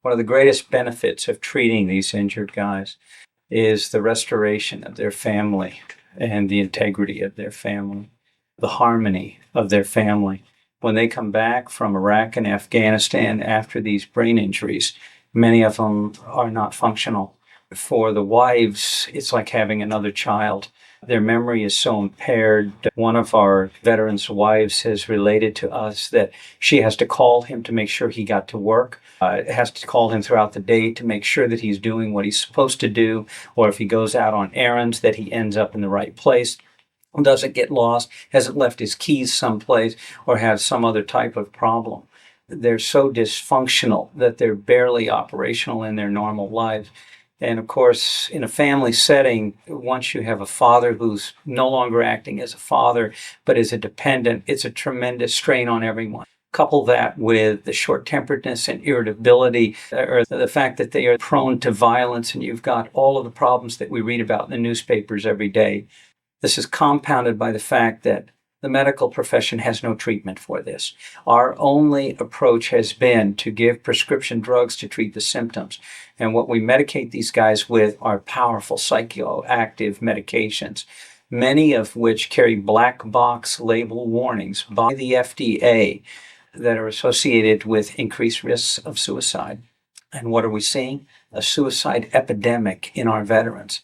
One of the greatest benefits of treating these injured guys is the restoration of their family and the integrity of their family, the harmony of their family. When they come back from Iraq and Afghanistan after these brain injuries, many of them are not functional. For the wives, it's like having another child. Their memory is so impaired. One of our veterans' wives has related to us that she has to call him to make sure he got to work, has to call him throughout the day to make sure that he's doing what he's supposed to do, or if he goes out on errands, that he ends up in the right place, doesn't get lost, hasn't left his keys someplace, or has some other type of problem. They're so dysfunctional that they're barely operational in their normal lives. And of course, in a family setting, once you have a father who's no longer acting as a father, but as a dependent, it's a tremendous strain on everyone. Couple that with the short-temperedness and irritability, or the fact that they are prone to violence, and you've got all of the problems that we read about in the newspapers every day. This is compounded by the fact that the medical profession has no treatment for this. Our only approach has been to give prescription drugs to treat the symptoms. And what we medicate these guys with are powerful psychoactive medications, many of which carry black box label warnings by the FDA that are associated with increased risks of suicide. And what are we seeing? A suicide epidemic in our veterans.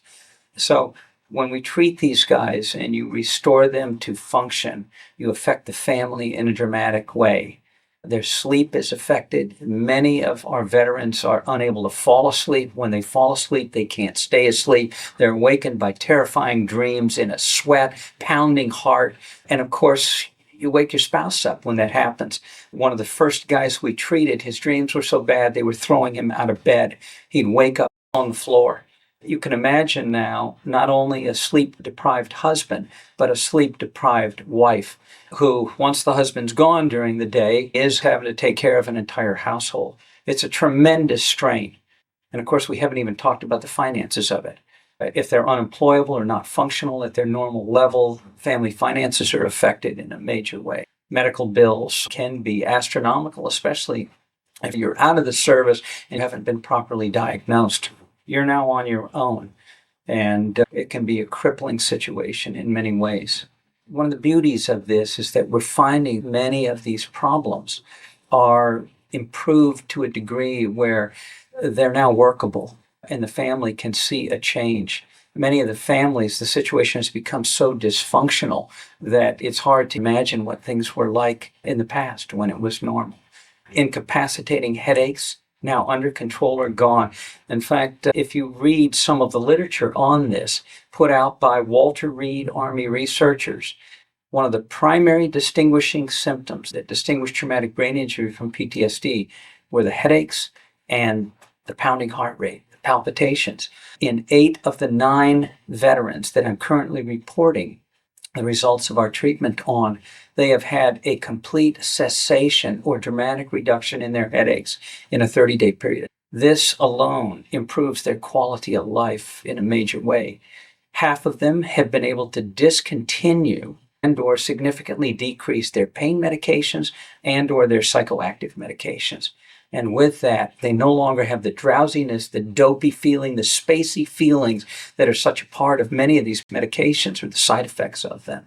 So when we treat these guys and you restore them to function, you affect the family in a dramatic way. Their sleep is affected. Many of our veterans are unable to fall asleep. When they fall asleep, they can't stay asleep. They're awakened by terrifying dreams, in a sweat, pounding heart. And of course, you wake your spouse up when that happens. One of the first guys we treated, his dreams were so bad they were throwing him out of bed. He'd wake up on the floor. You can imagine now not only a sleep-deprived husband, but a sleep-deprived wife who, once the husband's gone during the day, is having to take care of an entire household. It's a tremendous strain. And of course, we haven't even talked about the finances of it. If they're unemployable or not functional at their normal level, family finances are affected in a major way. Medical bills can be astronomical, especially if you're out of the service and haven't been properly diagnosed. You're now on your own, and it can be a crippling situation in many ways. One of the beauties of this is that we're finding many of these problems are improved to a degree where they're now workable, and the family can see a change. Many of the families, the situation has become so dysfunctional that it's hard to imagine what things were like in the past when it was normal. Incapacitating headaches, now under control, are gone. In fact, if you read some of the literature on this put out by Walter Reed Army researchers, one of the primary distinguishing symptoms that distinguish traumatic brain injury from PTSD were the headaches and the pounding heart rate, the palpitations. In 8 of the 9 veterans that I'm currently reporting the results of our treatment on, they have had a complete cessation or dramatic reduction in their headaches in a 30-day period. This alone improves their quality of life in a major way. Half of them have been able to discontinue and or significantly decrease their pain medications and or their psychoactive medications. And with that, they no longer have the drowsiness, the dopey feeling, the spacey feelings that are such a part of many of these medications or the side effects of them.